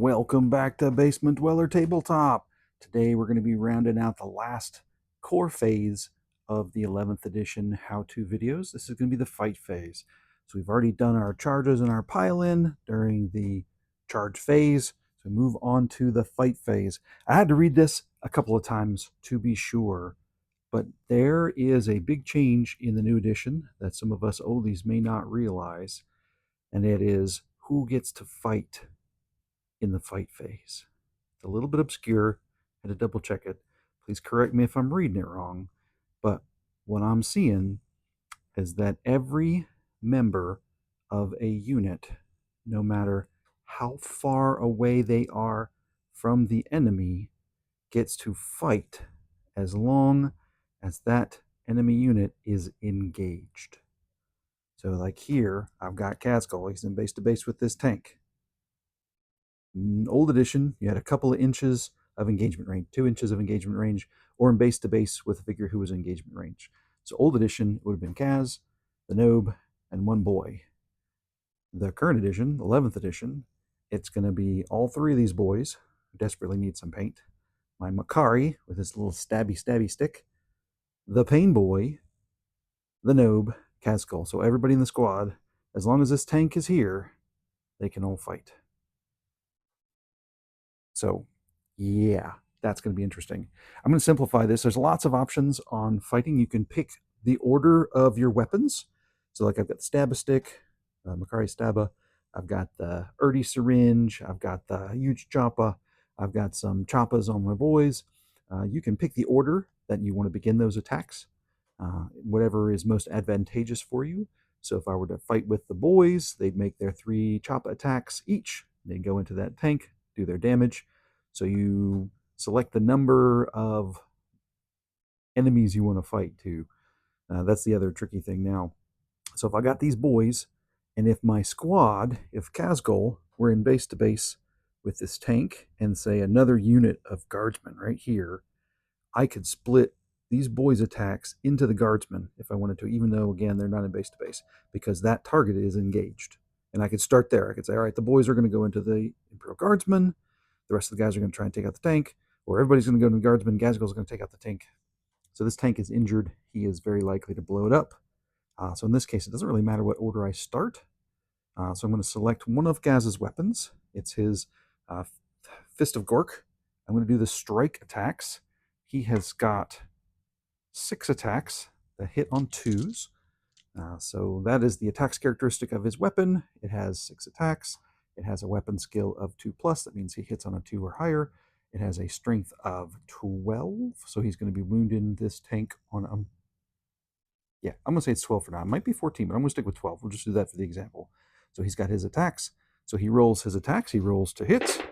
Welcome back to Basement Dweller Tabletop. Today we're going to be rounding out the last core phase of the 11th edition how-to videos. This is going to be the fight phase. So we've already done our charges and our pile-in during the charge phase. So move on to the fight phase. I had to read this a couple of times to be sure, but there is a big change in the new edition that some of us oldies may not realize, and it is who gets to fight in the fight phase. It's a little bit obscure. I had to double check it. Please correct me if I'm reading it wrong. But what I'm seeing is that every member of a unit, no matter how far away they are from the enemy, gets to fight as long as that enemy unit is engaged. So like here, I've got Cascal. He's in base to base with this tank. Old edition, you had a couple of inches of engagement range, 2 inches of engagement range, or in base to base with a figure who was in engagement range. So old edition, it would have been Kaz, the Nobe, and one boy. The current edition, 11th edition, it's going to be all three of these boys who desperately need some paint. My Makari with his little stabby stick, the Pain Boy, the Nobe, Kazkul. So everybody in the squad, as long as this tank is here, they can all fight. So yeah, that's going to be interesting. I'm going to simplify this. There's lots of options on fighting. You can pick the order of your weapons. So like I've got the Stabba stick, Makari Stabba. I've got the Erdy syringe. I've got the huge choppa. I've got some choppas on my boys. You can pick the order that you want to begin those attacks, whatever is most advantageous for you. So if I were to fight with the boys, they'd make their 3 choppa attacks each. They'd go into that tank, do their damage. So you select the number of enemies you want to fight to. That's the other tricky thing now. So if I got these boys, and if my squad, if Kazgul were in base to base with this tank and say another unit of guardsmen right here, I could split these boys' attacks into the guardsmen if I wanted to, even though, again, they're not in base to base, because that target is engaged. And I could start there. I could say, all right, the boys are going to go into the Imperial Guardsmen. The rest of the guys are going to try and take out the tank, or everybody's going to go to the guardsman. Gazgul's going to take out the tank. So this tank is injured. He is very likely to blow it up. So in this case, it doesn't really matter what order I start. So I'm going to select one of Gaz's weapons. It's his Fist of Gork. I'm going to do the strike attacks. He has got 6 attacks that hit on 2s. So that is the attacks characteristic of his weapon. It has 6 attacks. It has a weapon skill of 2+. That means he hits on a 2 or higher. It has a strength of 12. So he's going to be wounding this tank on a... Yeah, I'm going to say it's 12 for now. It might be 14, but I'm going to stick with 12. We'll just do that for the example. So he's got his attacks. So he rolls his attacks. He rolls to hit.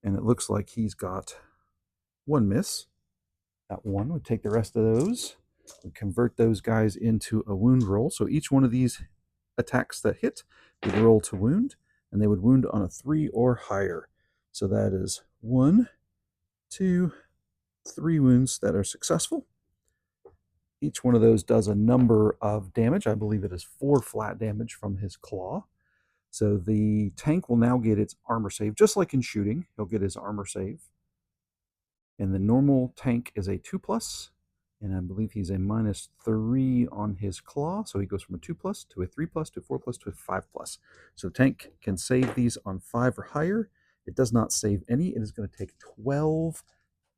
And it looks like he's got 1 miss. That 1 would take the rest of those. We convert those guys into a wound roll. So each one of these attacks that hit would roll to wound, and they would wound on a 3 or higher. So that is 1, 2, 3 wounds that are successful. Each one of those does a number of damage. I believe it is 4 flat damage from his claw. So the tank will now get its armor save, just like in shooting. He'll get his armor save. And the normal tank is a 2+, and I believe he's a -3 on his claw. So he goes from a 2+ to a 3+ to a 4+ to a 5+. So the tank can save these on 5 or higher. It does not save any. It is going to take 12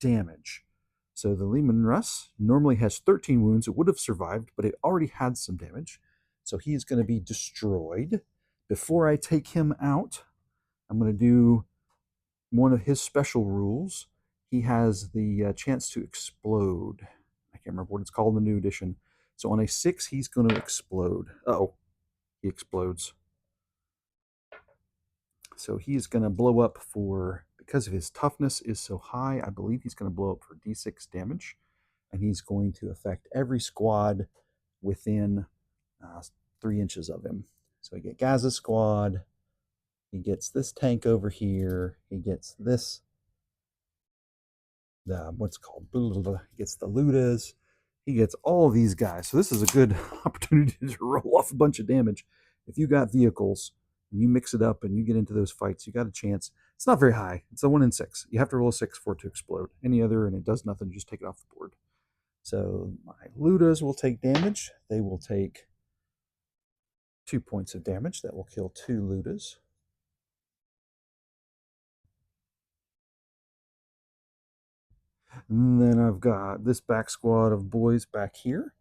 damage. So the Leman Russ normally has 13 wounds. It would have survived, but it already had some damage. So he is going to be destroyed. Before I take him out, I'm going to do one of his special rules. He has the chance to explode. I can't remember what it's called in the new edition. So on a 6, he's going to explode. Uh-oh, he explodes. So he's going to blow up for, because of his toughness is so high, I believe he's going to blow up for d6 damage. And he's going to affect every squad within 3 inches of him. So we get Gaz's squad. He gets this tank over here. He gets this, what's called, he gets the Ludas. He gets all of these guys. So this is a good opportunity to roll off a bunch of damage. If you got vehicles you mix it up and you get into those fights, you got a chance. It's not very high. It's a 1 in 6. You have to roll a 6 for it to explode. Any other, and it does nothing, just take it off the board. So my Ludas will take damage. They will take 2 points of damage. That will kill 2 Ludas. And then I've got this back squad of boys back here.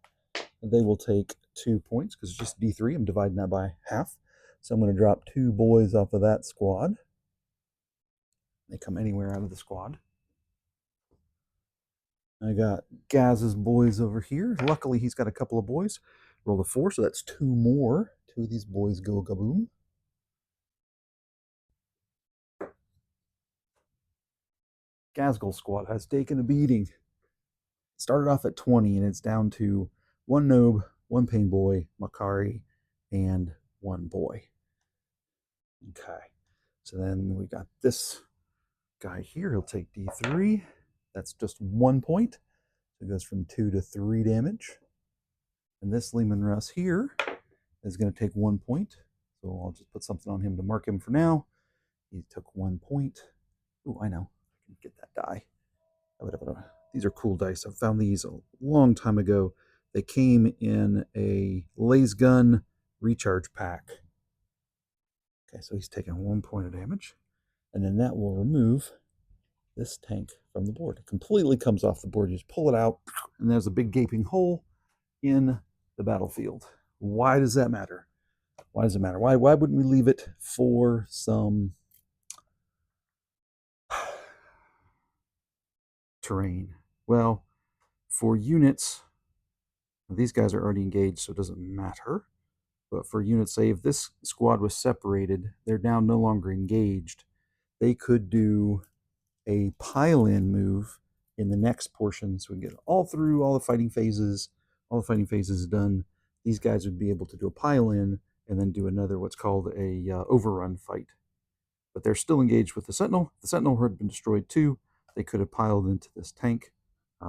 They will take 2 points because it's just D3. I'm dividing that by half. So I'm going to drop 2 boys off of that squad. They come anywhere out of the squad. I got Gaz's boys over here. Luckily, he's got a couple of boys. Roll a 4, so that's 2 more. 2 of these boys go kaboom. Gazgul squad has taken a beating. Started off at 20, and it's down to 1 Nobe, 1 Pain Boy, Makari, and 1 boy. Okay, so then we got this guy here. He'll take D3. That's just 1 point. So it goes from 2 to 3 damage. And this Leman Russ here is going to take 1 point. So I'll just put something on him to mark him for now. He took 1 point. Oh, I know. I can get that die. These are cool dice. I found these a long time ago. They came in a laser gun recharge pack. Okay, so he's taking 1 point of damage. And then that will remove this tank from the board. It completely comes off the board. You just pull it out, and there's a big gaping hole in the battlefield. Why does that matter? Why does it matter? Why wouldn't we leave it for some terrain? Well, for units, these guys are already engaged, so it doesn't matter. But for units, say if this squad was separated, they're now no longer engaged. They could do a pile-in move in the next portion, so we get all through all the fighting phases. All the fighting phases done. These guys would be able to do a pile-in and then do another what's called a overrun fight. But they're still engaged with the Sentinel. The Sentinel had been destroyed too. They could have piled into this tank.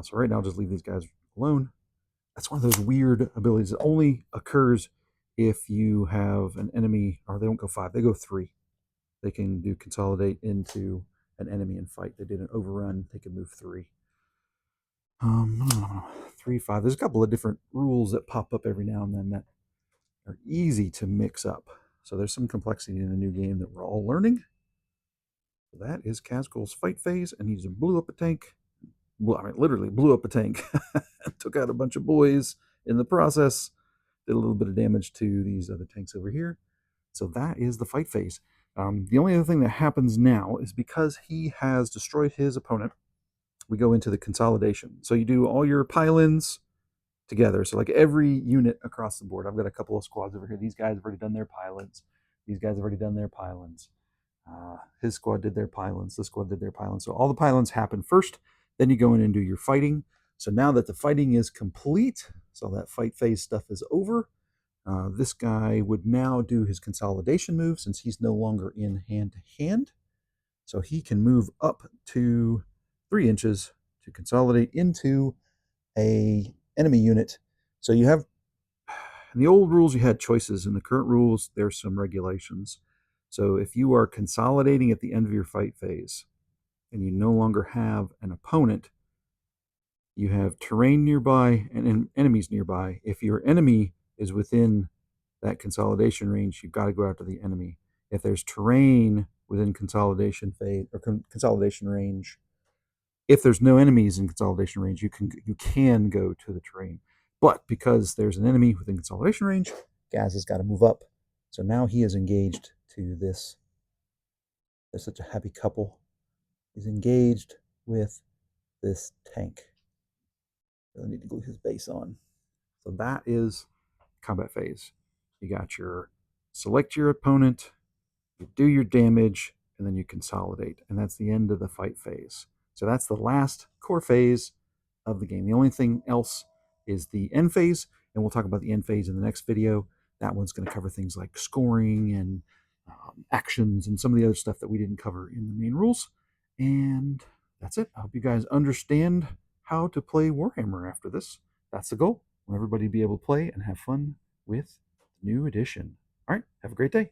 So right now, I'll just leave these guys alone. That's one of those weird abilities that only occurs if you have an enemy, or they don't go 5, they go 3. They can do consolidate into an enemy and fight. They did an overrun, they can move 3. 3, 5. There's a couple of different rules that pop up every now and then that are easy to mix up. So there's some complexity in the new game that we're all learning. So that is Kazgul's fight phase, and he just blew up a tank. Literally blew up a tank. Took out a bunch of boys in the process. Did a little bit of damage to these other tanks over here. So that is the fight phase. The only other thing that happens now is because he has destroyed his opponent, we go into the consolidation. So you do all your pile-ins together. So like every unit across the board. I've got a couple of squads over here. These guys have already done their pile-ins. These guys have already done their pile-ins. His squad did their pile-ins. This squad did their pile-ins. So all the pile-ins happen first. Then you go in and do your fighting. So now that the fighting is complete, so that fight phase stuff is over, this guy would now do his consolidation move since he's no longer in hand-to-hand. So he can move up to 3 inches to consolidate into a enemy unit. So you have, in the old rules, you had choices. In the current rules, there's some regulations. So if you are consolidating at the end of your fight phase and you no longer have an opponent, you have terrain nearby and enemies nearby. If your enemy is within that consolidation range, you've got to go after the enemy. If there's terrain within consolidation phase or consolidation range, if there's no enemies in consolidation range, you can go to the terrain. But because there's an enemy within consolidation range, Gaz has got to move up. So now he is engaged to this. They're such a happy couple. He's engaged with this tank. I need to glue his base on. So that is combat phase. You got your select your opponent, you do your damage, and then you consolidate. And that's the end of the fight phase. So that's the last core phase of the game. The only thing else is the end phase, and we'll talk about the end phase in the next video. That one's going to cover things like scoring and actions and some of the other stuff that we didn't cover in the main rules. And that's it. I hope you guys understand how to play Warhammer after this. That's the goal. I want everybody to be able to play and have fun with the new edition. All right, have a great day.